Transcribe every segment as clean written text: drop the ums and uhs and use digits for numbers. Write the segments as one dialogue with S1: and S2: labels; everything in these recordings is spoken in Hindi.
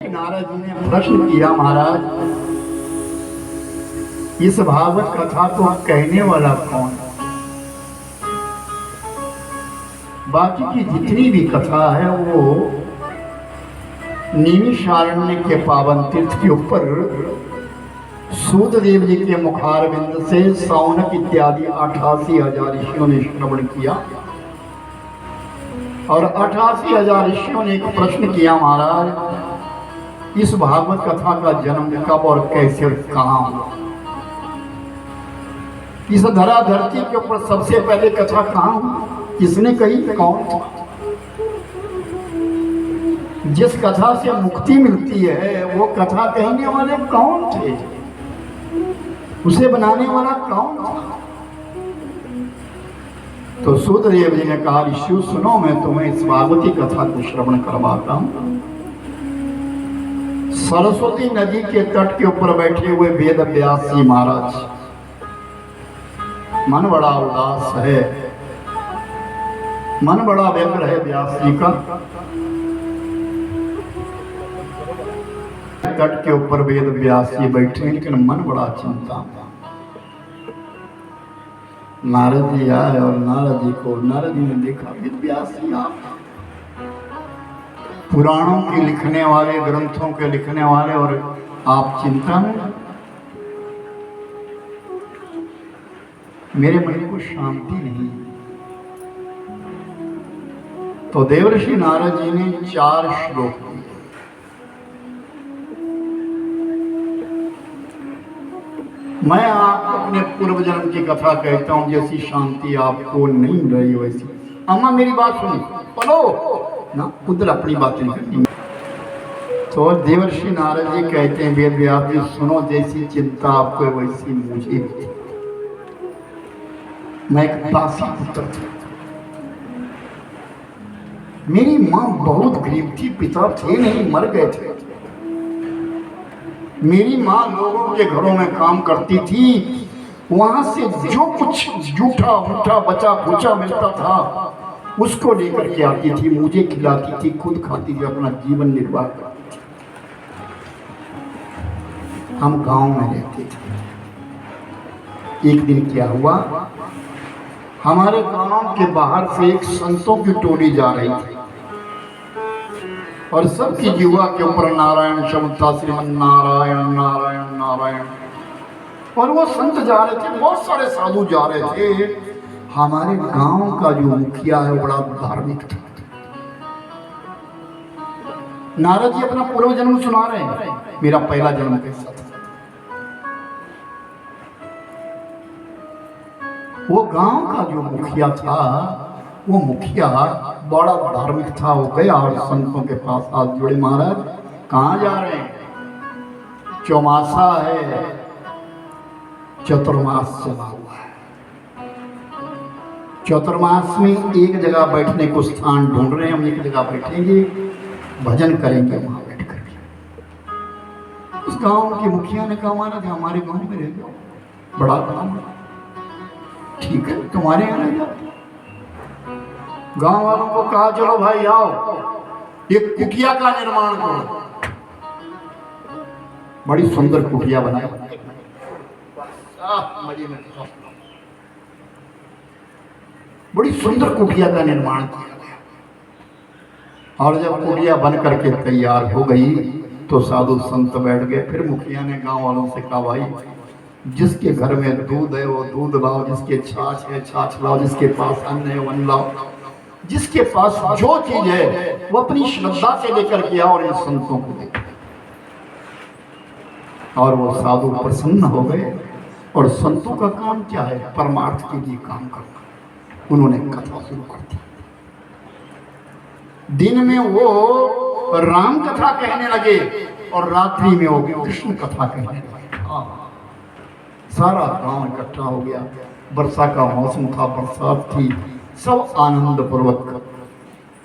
S1: नारद जी ने प्रश्न किया, महाराज इस भागवत कथा को कहने वाला कौन? बाकी की जितनी भी कथा है वो नैमिषारण्य के पावन तीर्थ के ऊपर सूतदेव जी के मुखारविंद से सौनक इत्यादि 88,000 ऋषियों ने श्रवण किया। और 88,000 ऋषियों ने एक प्रश्न किया, महाराज इस भागवत कथा का जन्म कब और कैसे और कहाँ हुआ? इस धरा धरती के ऊपर सबसे पहले कथा कहाँ हुई? किसने कही? कौन था? जिस कथा से मुक्ति मिलती है वो कथा कहने वाले कौन थे? उसे बनाने वाला कौन था? तो सूतदेव जी ने कहा, ऋषि सुनो, मैं तुम्हें इस भागवती कथा को श्रवण करवाता हूं। सरस्वती नदी के तट के ऊपर बैठे हुए वेद व्यास जी महाराज, मन बड़ा उदास है, मन बड़ा व्यग्र है व्यास जी का। तट के ऊपर वेद व्यास जी बैठे हैं, लेकिन मन बड़ा चिंता। नारद जी आए और नारद जी ने देखा, वेद व्यास जी आप पुराणों के लिखने वाले, ग्रंथों के लिखने वाले, और आप चिंता में। मेरे मन को शांति नहीं। तो देवर्षि नारद जी ने 4 श्लोक दिए। मैं आपको अपने पूर्व जन्म की कथा कहता हूं, जैसी शांति आपको नहीं मिल रही वैसी। अम्मा मेरी बात सुनी, बोलो ना, उधर अपनी बातें नहीं करनी। तो देवर्षि नारद जी कहते हैं, वेद व्यास जी सुनो, जैसी चिंता आपको वैसी मुझे भी थी। मैं एक दासी पुत्र था, मेरी मां बहुत गरीब थी, पिता थे नहीं, मर गए थे। मेरी मां लोगों के घरों में काम करती थी, वहां से जो कुछ जूठा मूठा बचा खुचा मिलता था उसको लेकर के आती थी, मुझे खिलाती थी, खुद खाती थी, अपना जीवन निर्वाह करती थी। हम गांव में रहते थे। एक दिन क्या हुआ, हमारे गांव के बाहर से एक संतों की टोली जा रही थी और सबकी जीवा के ऊपर नारायण शब्द था, श्रीमन नारायण नारायण नारायण। और वो संत जा रहे थे, बहुत सारे साधु जा रहे थे। हमारे गांव का जो मुखिया है बड़ा धार्मिक था। नारद जी अपना पूर्व जन्म सुना रहे हैं, मेरा पहला जन्म कैसा था। वो गांव का जो मुखिया था, वो मुखिया बड़ा धार्मिक था। वो गया और संतों के पास हाथ जोड़े, महाराज कहाँ जा रहे हैं? चौमासा है, चतुर्मास चला हुआ है। चतुर्मास में एक जगह बैठने को स्थान ढूंढ रहे हैं, हम एक जगह बैठेंगे, भजन करेंगे वहां बैठ करके। उस गांव के मुखिया ने कहा, महाराज हमारे गांव में रह जाओ, बड़ा काम है। ठीक है, तुम्हारे यहाँ रह जाओ। गांव वालों को कहा, चलो भाई आओ, एक कुटिया का निर्माण करो। बड़ी सुंदर कुटिया बनाई, बड़ी सुंदर कुटिया का निर्माण किया गया। और जब कुटिया बन करके तैयार हो गई तो साधु संत बैठ गए। फिर मुखिया ने गांव वालों से कहा, भाई जिसके घर में दूध है वो दूध लाओ, जिसके छाछ है छाछ लाओ, जिसके पास अन्न है वो अन्न लाओ, जिसके पास जो चीज है वो अपनी श्रद्धा से लेकर के आओ और इन संतों को दे। और वो साधु प्रसन्न हो गए। और संतों का काम क्या है? परमार्थ के लिए काम करना। उन्होंने कथा शुरू कर दी। दिन में वो राम कथा कहने लगे और रात्रि में वो कृष्ण कथा कहने लगे। सारा गांव इकट्ठा हो गया। वर्षा का मौसम था, बरसात थी, सब आनंद पूर्वक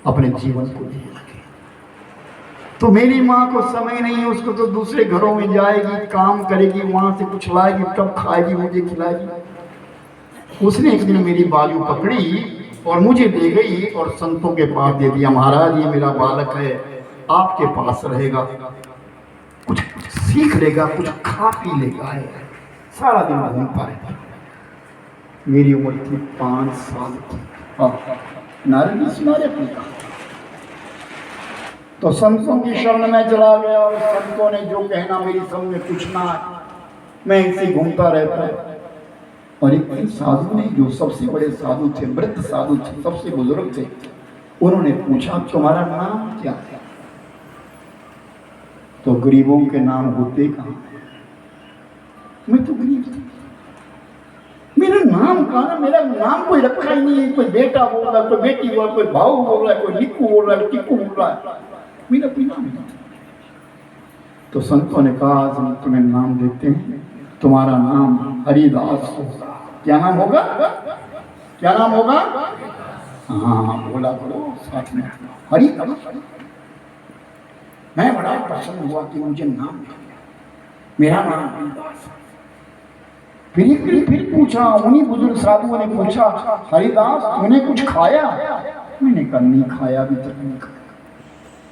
S1: अपने जीवन को जीने लगे। तो मेरी माँ को समय नहीं है, उसको तो दूसरे घरों में जाएगी, काम करेगी, वहां से कुछ लाएगी, तब खाएगी, मुझे खिलाएगी। उसने एक दिन मेरी बाजू पकड़ी और मुझे ले गई और संतों के पास दे दिया, महाराज ये मेरा बालक है, आपके पास रहेगा, कुछ सीख लेगा, कुछ खा पी लेगा, सारा दिन घूमता रहता। मेरी उम्र थी 5 साल की। नारद जी सुना रहे अपनी कहानी। तो संतों की शरण में चला गया और संतों ने जो कहना मेरी समझ में कुछ ना आया, मैं इसे घूमता रहता। और एक साधु ने, जो सबसे बड़े साधु थे, वृद्ध साधु थे, सबसे बुजुर्ग थे, उन्होंने पूछा तुम्हारा नाम क्या है? तो गरीबों के नाम होते कहाँ? मैं तो गरीब था, मेरा नाम कहाँ? मेरा नाम कोई रखा ही नहीं है। कोई बेटा बोल रहा है, कोई बेटी बोल रहा है, कोई भाऊ बोल रहा है, कोई निक्कू बोल रहा है, टिक्कू बोल रहा है, मेरा कोई नाम नहीं। तो संतों ने कहा आज हम तुम्हें नाम देते हैं, तुम्हारा नाम हरिदास होगा। क्या नाम होगा? क्या नाम होगा? हाँ बोला करो साथ में, हरिदास। मैं बड़ा प्रसन्न हुआ कि मुझे नाम दिया, मेरा नाम हरिदास। फिर पूछा, उन्हीं बुजुर्ग साधुओं ने पूछा, हरिदास तूने कुछ खाया? मैंने कहा नहीं खाया, अभी तक नहीं खाया।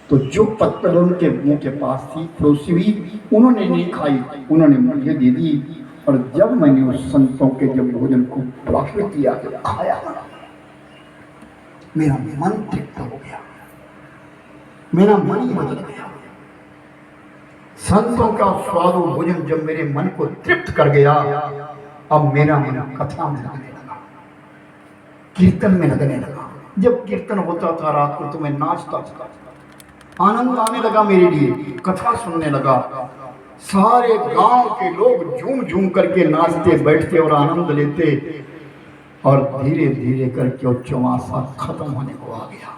S1: तो जो पत्तल उनके मुंह के पास थी परोसी हुई, उन्होंने नहीं खाई, उन्होंने मुझे दे दी। और जब मैंने उस संतों के जब भोजन को प्राप्त किया, जब खाया, मेरा मन तृप्त हो गया, मेरा मन ही बदल गया। संतों का स्वादु भोजन जब मेरे मन को तृप्त कर गया, अब मेरा मन कथा में लगने लगा, कीर्तन में लगने लगा। जब कीर्तन होता था रात को तो मैं नाचता था, आनंद आने लगा मेरे लिए, कथा सुनने लगा। सारे गांव के लोग झूम झूम करके नाचते बैठते और आनंद लेते। और धीरे धीरे करके वो चौमासा खत्म होने को आ गया।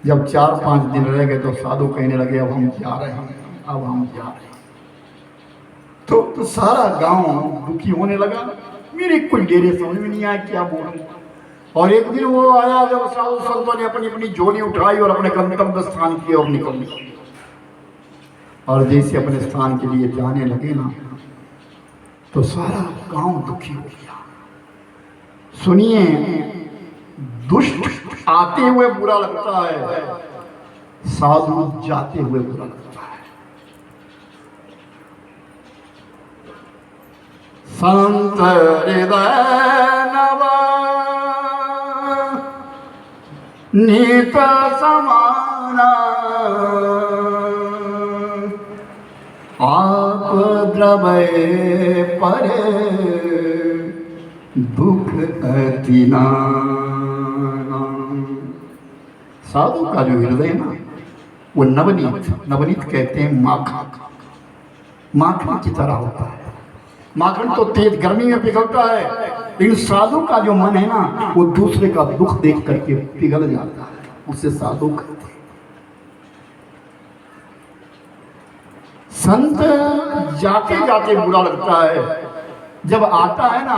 S1: जब 4-5 दिन रह गए तो साधु कहने लगे अब हम जा रहे हैं, अब हम जा रहे हैं। तो सारा गांव दुखी होने लगा। मेरे कोई डेरे समझ में नहीं आया क्या बोलूं। और एक दिन वो आया जब साधु संतों ने अपनी अपनी झोली उठाई और अपने गंतव्य स्थान की ओर निकल गए। और जैसे अपने स्थान के लिए जाने लगे ना, तो सारा गांव दुखी हो गया। सुनिए, दुष्ट आते हुए बुरा लगता है, साधु जाते हुए बुरा लगता है। संत हृदय नवा नीत समाना, आप द्रवय पर दुख अति नाना। साधु का जो हृदय ना, वो नवनीत कहते हैं, माखन की तरह होता है। माखन तो तेज गर्मी में पिघलता है, लेकिन साधु का जो मन है ना, वो दूसरे का दुख देख करके पिघल जाता है। उसे साधु कहते हैं। संत जाते जाते बुरा लगता है, जब आता है ना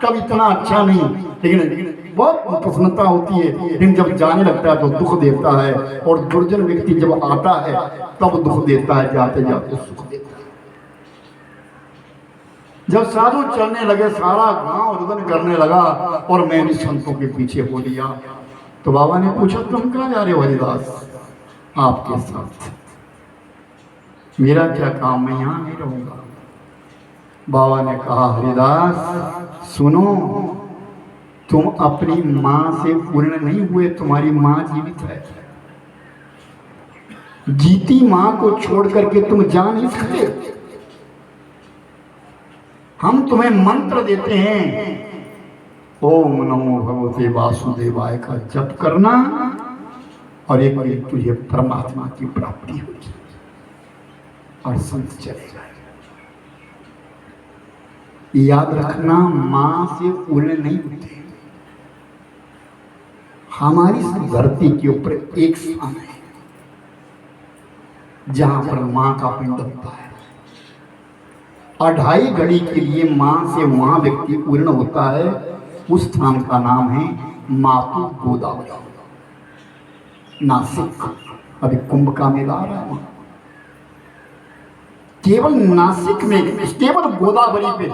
S1: तब इतना अच्छा नहीं, लेकिन बहुत प्रसन्नता होती है। लेकिन जब जाने लगता है तो दुख देता है। और दुर्जन व्यक्ति जब आता है तब दुख देता है, जाते जाते सुख देता है। जब साधु चलने लगे, सारा गांव रुदन करने लगा और मैं भी संतों के पीछे हो लिया। तो बाबा ने पूछा तुम कहाँ जा रहे हो? हरिदास आपके साथ। मेरा क्या काम, मैं यहाँ नहीं रहूंगा। बाबा ने कहा हरिदास सुनो, तुम अपनी माँ से पूर्ण नहीं हुए, तुम्हारी माँ जीवित है। जीती माँ को छोड़ करके तुम जा नहीं सकते। हम तुम्हें मंत्र देते हैं, ओम नमो भगवते वासुदेवाय का जप करना और एक बार तुझे परमात्मा की प्राप्ति होगी और संत चलेगा। याद रखना, मां से पूर्ण नहीं होते। हमारी धरती के ऊपर एक स्थान है जहां पर मां का पिंड होता है। 2.5 घड़ी के लिए मां से वहां व्यक्ति पूर्ण होता है। उस स्थान का नाम है मातु गोदावरी, नासिक। अभी कुंभ का मेला आ रहा है, केवल नासिक में, केवल गोदावरी पे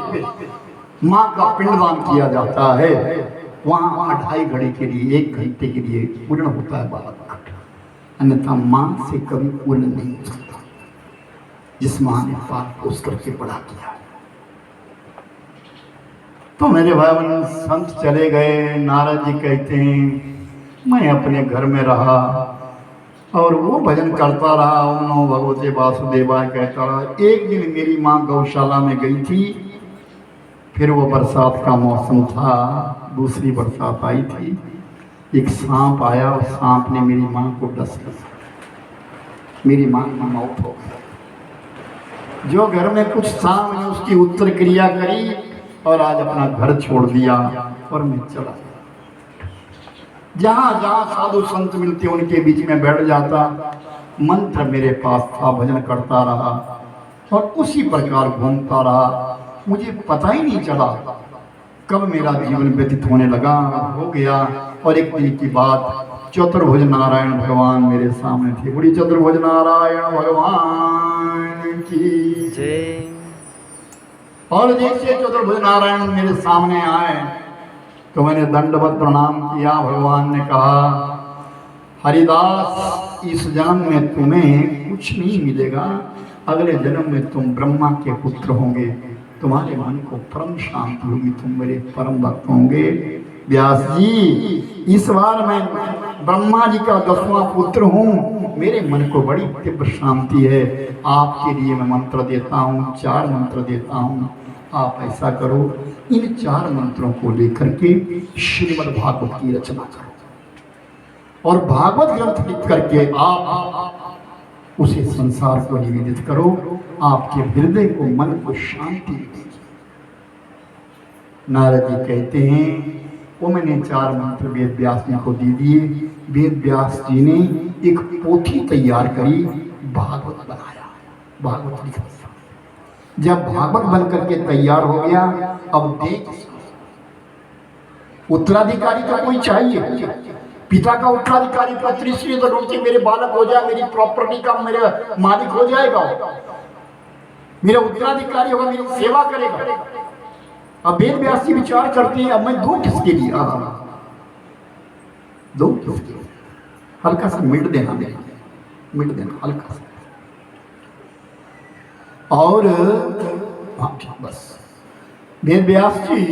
S1: मां का पिंडदान किया जाता है। वहां 2.5 घड़ी के लिए, 1 घंटे के लिए पूर्ण होता है बालक। अन्यथा माँ से कभी पूर्ण नहीं हो सकता, जिस माँ ने पाल पोस करके बड़ा किया। तो मेरे भाई बहन, संत चले गए। नारद जी कहते हैं मैं अपने घर में रहा और वो भजन करता रहा, ओम नमो भगवते वासुदेवाय कहता रहा। एक दिन मेरी माँ गौशाला में गई थी, फिर वो बरसात का मौसम था, दूसरी बरसात आई थी। एक सांप आया और सांप ने मेरी माँ को डस लिया, मेरी माँ की मौत हो गई। जो घर में कुछ था मैंने उसकी उत्तर क्रिया करी और आज अपना घर छोड़ दिया और मैं चला गया। जहां जहां साधु संत मिलते उनके बीच में बैठ जाता, मंत्र मेरे पास था, भजन करता रहा और उसी प्रकार घूमता रहा। मुझे पता ही नहीं चला कब मेरा जीवन व्यतीत होने लगा, हो गया। और एक दिन की बात, चतुर्भुज नारायण भगवान मेरे सामने थे। बड़ी चतुर्भुज नारायण भगवान की जय। और जैसे चतुर्भुज नारायण मेरे सामने आए तो मैंने दंडवत प्रणाम किया। भगवान ने कहा, हरिदास, इस जन्म में तुम्हें कुछ नहीं मिलेगा, अगले जन्म में तुम ब्रह्मा के पुत्र होंगे, तुम्हारे मन को परम शांति होगी, तुम मेरे परम भक्त होंगे। व्यास जी, इस बार मैं ब्रह्मा जी का 10वां पुत्र हूँ, मेरे मन को बड़ी तीव्र शांति है। आपके लिए मैं मंत्र देता हूँ, 4 मंत्र देता हूँ। आप ऐसा करो, इन 4 मंत्रों को लेकर के श्रीमद् भागवत की रचना करो और भागवत ग्रंथ लिख करके आप उसे संसार को निवेदित करो। आपके हृदय को, मन को शांति मिलेगी। नारद जी कहते हैं, वो मैंने 4 मंत्र वेद व्यास जी को दे दिए। वेद व्यास जी ने एक पोथी तैयार करी, भागवत बनाया, भागवत लिखा। जब भागवत बनकर के तैयार हो गया, अब देख, उत्तराधिकारी तो कोई चाहिए। पिता का उत्तराधिकारी पत्र इसलिए तो ढूंढते, मेरे बालक हो जाए, मेरी प्रॉपर्टी का मेरा मालिक हो जाएगा, मेरा उत्तराधिकारी होगा, मेरी सेवा करेगा। अब वेद व्यास जी विचार करते हैं, अब मैं दूं किसके लिए? दो किसके लिए? हल्का सा मिट देना, मिट देना हल्का सा। और बस वेद व्यास जी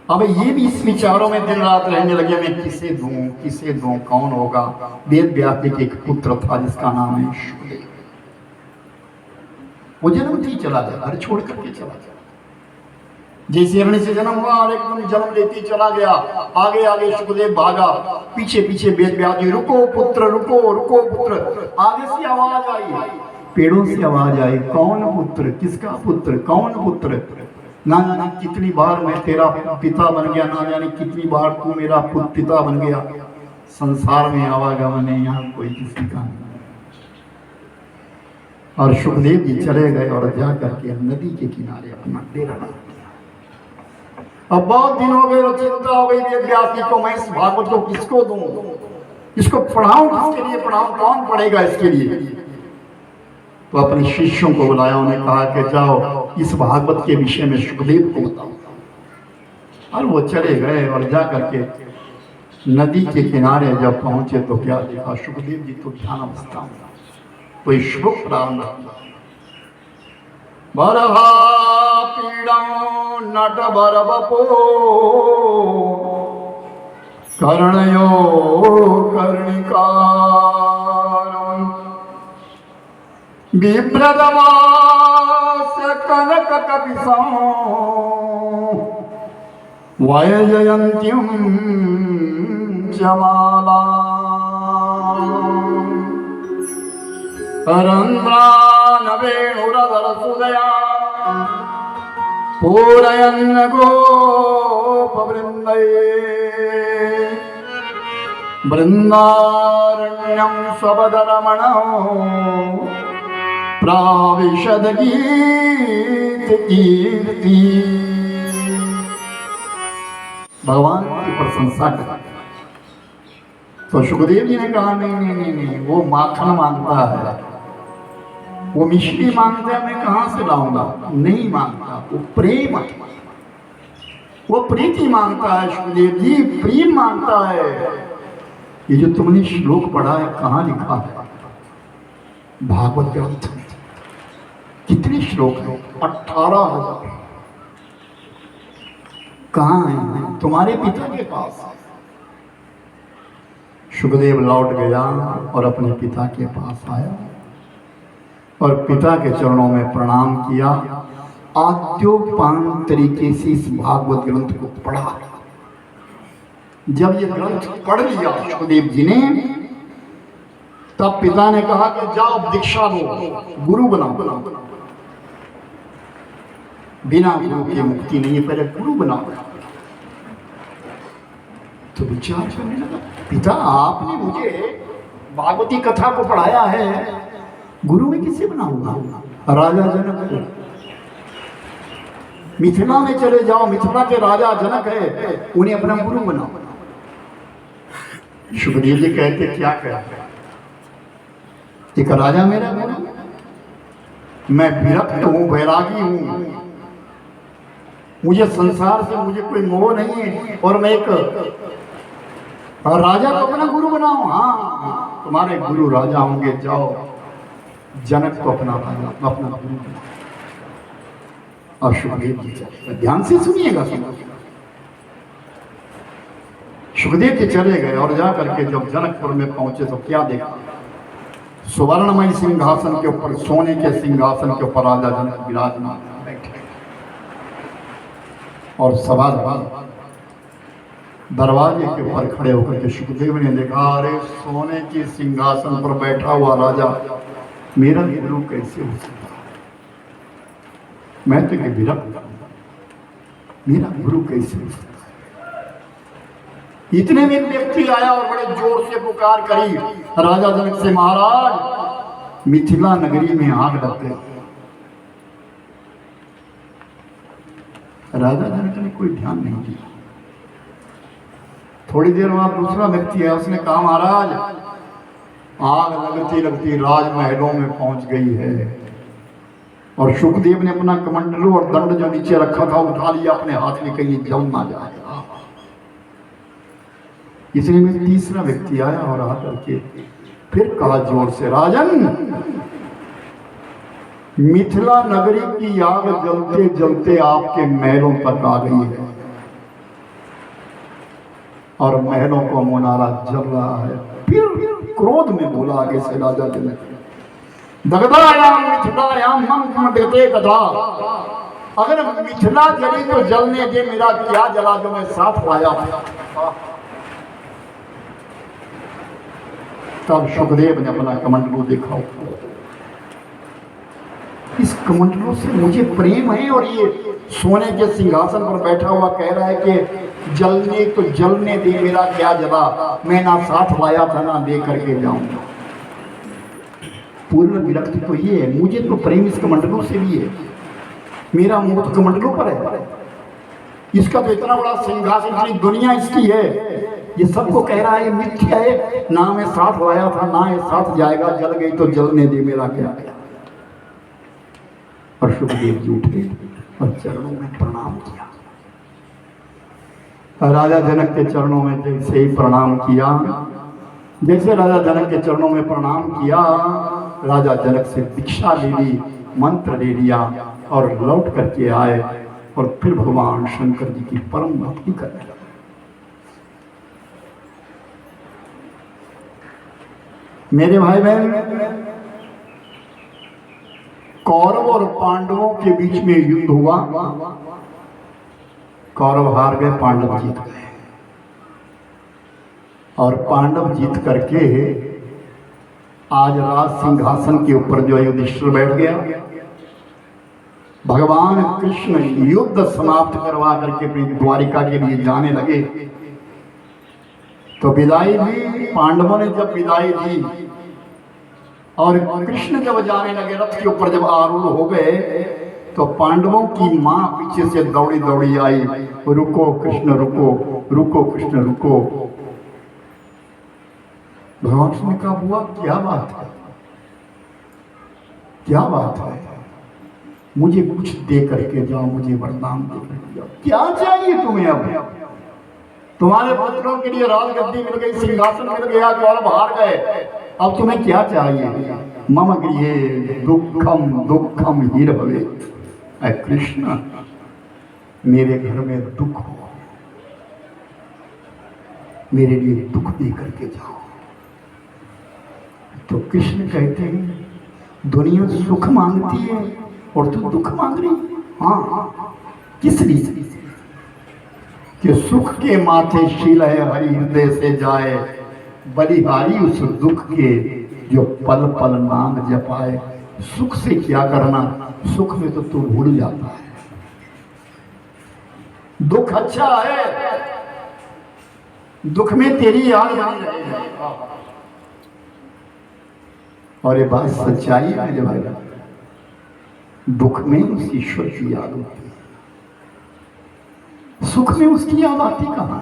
S1: अब ये भी इस विचारों में दिन रात रहने लगे, मैं किसे दूं, किसे दूं, कौन होगा? वेद व्यास जी के एक पुत्र था जिसका नाम है शुकदेव। वो जन्मती चला गया, घर छोड़ करके चला गया। जैसे हिरण्य से जन्म हुआ और एकदम जन्म लेती चला गया। आगे आगे शुकदेव भागा, पीछे पीछे वेद व्यास जी, रुको पुत्र, रुको रुको पुत्र। आगे से आवाज आई, पेड़ों से आवाज आई, कौन पुत्र, किसका पुत्र, कौन पुत्र? ना जाने कितनी बार मैं तेरा पिता बन गया, ना जाने कितनी बार तू मेरा पिता बन गया। संसार में आवागमन है, यहाँ कोई किसी का नहीं। और शुकदेव जी चले गए और जा करके नदी के किनारे अपना डेरा डाल दिया। अब बहुत दिन हो गए, चिंता हो गई वेद व्यास जी को, मैं इस भागवत को किसको दूं, इसको पढ़ाऊं, किसके लिए पढ़ाऊं, कौन पढ़ेगा इसके लिए? तो अपने शिष्यों को बुलाया, उन्हें कहा कि जाओ इस भागवत के विषय में शुकदेव को बताओ। और वो चले गए और जा करके नदी के किनारे जब पहुंचे तो क्या देखा, शुकदेव जी तो ध्यान अवस्था में, कोई श्लोक प्रारंभ किया, बरहा पीड़ा नट बरबपो कर्णयो कर्णिकार विभ्रदमास कनक कपिसां वैजयन्तीं जमाला रंध्रान वेणुरधर सुदया पूरयन् गोपवृन्दये वृन्दारण्यं स्वपदरमणो प्राविशद गीत कीर्ति। भगवान की प्रशंसा कर। तो सुखदेव जी ने कहा, नहीं नहीं नहीं नहीं, वो माखन मांगता है, वो मिश्री मांगता है, मैं कहां से लाऊंगा? नहीं मांगता, वो प्रेम, वो प्रीति मांगता है। सुखदेव जी प्रेम मांगता है। ये जो तुमने श्लोक पढ़ा है कहाँ लिखा है? भागवत ग्रंथ में। कितने श्लोक हैं? 18,000। कहाँ है? तुम्हारे पिता के पास। सुखदेव लौट गया और अपने पिता के पास आया और पिता के चरणों में प्रणाम किया। आद्योपांत तरीके से इस भागवत ग्रंथ को पढ़ा। जब ये ग्रंथ पढ़ लिया सुखदेव जी ने, तब पिता ने कहा कि जाओ दीक्षा लो, गुरु बनाओ। बिना गुरु की मुक्ति नहीं है, पहले गुरु बनाओ। तो विचार करने लगा, पिता आपने मुझे भागवती कथा को पढ़ाया है, गुरु में किसे बनाऊंगा? राजा जनक, मिथिला में चले जाओ, मिथिला के राजा जनक है, उन्हें अपना गुरु बनाओ। सुखदेव जी कहते क्या कहते? एक राजा मेरा गुरु? मैं विरक्त हूं, वैरागी हूं, मुझे संसार से मुझे कोई मोह नहीं है, और मैं एक राजा को अपना गुरु बनाओ? हाँ, तुम्हारे गुरु राजा होंगे, जाओ जनक को अपना राजा, अपना गुरु बनाओ। और सुखदेव जी ध्यान से सुनिएगा। सुखदेव जी चले गए और जा करके जब जनकपुर में पहुंचे तो क्या देखा? सुवर्णमय सिंहासन के ऊपर, सोने के सिंहासन के ऊपर राजा जनक विराजमान बैठे और सभा दरवाजे के ऊपर खड़े होकर के सुखदेव ने देखा, अरे सोने के सिंहासन पर बैठा हुआ राजा मेरा गुरु कैसे हो सकता? मैं तो विरक्त, मेरा गुरु कैसे हो सकता? इतने में एक व्यक्ति आया और बड़े जोर से पुकार करी राजा जनक से, महाराज मिथिला नगरी में आग लग गई। राजा जनक ने कोई ध्यान नहीं दिया। थोड़ी देर बाद दूसरा व्यक्ति है, उसने कहा, महाराज आग लगती लगती राजमहलों में पहुंच गई है। और सुखदेव ने अपना कमंडलू और दंड जो नीचे रखा था उठा लिया अपने हाथ में, कहीं जल ना जाए। इसलिए में तीसरा व्यक्ति आया और आकर के फिर कहा जोर से, राजन मिथिला नगरी की आग जलते जलते आपके महलों तक आ गई है और महलों को मुनारा जल रहा है। फिर क्रोध में बोला आगे से राजा जनक, दगदायाम मिथिलायाम मम देते कदा, अगर मिथिला जली तो जलने दे, मेरा क्या जला जो मैं साथ लाया था। तब सुखदेव ने अपना कमंडलू देखा, इस कमंडलू से मुझे प्रेम है और ये सोने के सिंहासन पर बैठा हुआ कह रहा है कि जलने तो जलने दे, मेरा क्या जला, मैं ना साथ लाया था ना दे करके जाऊंगा। पूर्ण विरक्ति तो ये है, मुझे तो प्रेम इस कमंडलू से भी है, मेरा मुंह तो कमंडलू पर है, इसका तो इतना बड़ा सिंहासन, सारी दुनिया इसकी है, ये सबको कह रहा है मिथ्या है, ना मैं साथ लाया था ना ये साथ जाएगा, जल गई तो जलने दे, मेरा क्या गया। और सुखदेव जी उठे और चरणों में प्रणाम किया। राजा जनक के चरणों में जैसे ही प्रणाम किया, जैसे राजा जनक के चरणों में प्रणाम किया, राजा जनक से दीक्षा ले ली, मंत्र ले लिया और लौट करके आए और फिर भगवान शंकर जी की परम भक्ति करने लगे। मेरे भाई बहन, कौरव और पांडवों के बीच में युद्ध हुआ, कौरव हार गए, पांडव जीत गए। और पांडव जीत करके आज राज सिंहासन के ऊपर जो युधिष्ठिर बैठ गया। भगवान कृष्ण युद्ध समाप्त करवा करके अपनी द्वारिका के लिए जाने लगे तो विदाई दी। पांडवों ने जब विदाई दी और कृष्ण जब जाने लगे, रथ के ऊपर जब आरूढ़ हो गए, तो पांडवों की मां पीछे से दौड़ी दौड़ी आई, रुको कृष्ण रुको, रुको कृष्ण रुको। भगवान कृष्ण ने कहा, बुआ क्या बात है, क्या बात है, मुझे कुछ दे करके जाओ, मुझे वरदान दे करके जाओ, क्या चाहिए तुम्हें अब। तुम्हारे पुत्रों के लिए राजगद्दी मिल गई, सिंहासन मिल गया, और बाहर गए, अब तुम्हें क्या चाहिए? मम गृहे दुखम दुखम ही रहे। ऐ कृष्ण, मेरे घर में दुख हो, मेरे लिए दुख दे करके जाओ। तो कृष्ण कहते हैं, दुनिया सुख मांगती है और तू दुख मांग रही? हाँ, किस लिए? कि सुख के माथे शील है हरि हृदय से जाए, बलिहारी उस दुख के जो पल पल नाम जपाए। सुख से क्या करना, सुख में तो तू भूल जाता है। दुख अच्छा है, दुख में तेरी याद बनी रहेगी। और ये बात सच्चाई है मेरे भाई, दुख में उस ईश्वर की याद होती है, सुख में उसकी याद आती कहां?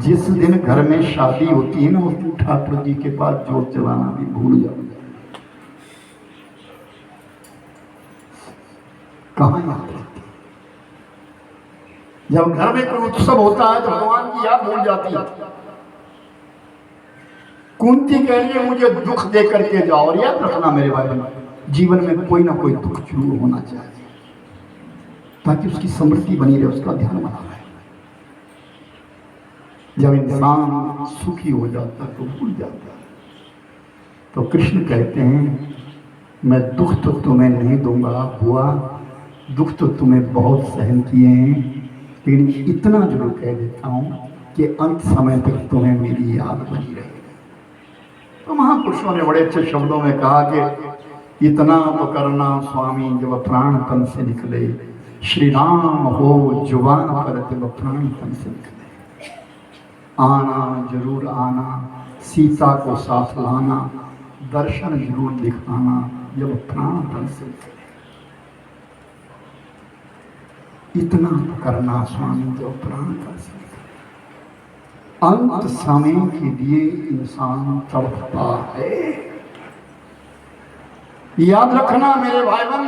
S1: जिस दिन घर में शादी होती है ना, उस दिन ठाकुर जी के पास जोत जलाना भी भूल जाओ। कहां याद रहती? जब घर में कोई उत्सव होता है तो भगवान की याद भूल जाती है। कुंती कह रही है, मुझे दुख दे करके जाओ। और याद रखना मेरे भाई, जीवन में कोई ना कोई दुख जरूर होना चाहिए, ताकि उसकी समृद्धि बनी रहे, उसका ध्यान बना रहे। जब इंसान सुखी हो जाता है तो भूल जाता है। तो कृष्ण कहते हैं, मैं दुख तो तुम्हें नहीं दूंगा बुआ, दुख तो तुम्हें बहुत सहन किए हैं, लेकिन इतना जरूर कह देता हूं कि अंत समय तक तुम्हें मेरी याद बनी रहेगी। तो महापुरुषों ने बड़े अच्छे शब्दों में कहा कि इतना तो करना स्वामी जब प्राण तन से निकले, श्री राम हो जुबान पर जब प्राण तन से निकले। आना जरूर आना, सीता को साथ लाना, दर्शन जरूर दिखाना जब प्राण तन से निकले। इतना तो करना स्वामी जब प्राण तन से निकले। अंत समय के लिए इंसान तड़पता है। याद रखना मेरे भाई बहन,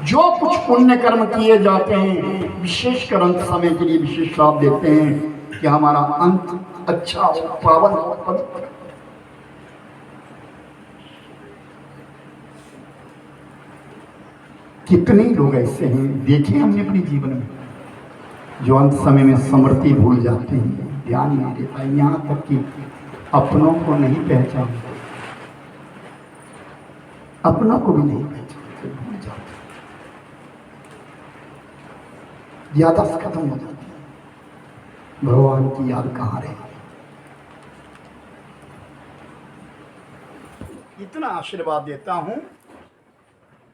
S1: जो कुछ पुण्य कर्म किए जाते हैं, विशेषकर अंत समय के लिए विशेष लाभ देते हैं कि हमारा अंत अच्छा हो, पावन हो, पवित्र। कितने लोग ऐसे हैं देखे हमने अपने जीवन में, जो अंत समय में स्मृति भूल जाते हैं, ध्यान नहीं देता, यहाँ तक कि अपनों को नहीं पहचानते, अपनों को भी नहीं पहचानते, भूल जाते, याददाश्त खत्म हो जाती है। भगवान की याद कहाँ रही? इतना आशीर्वाद देता हूं।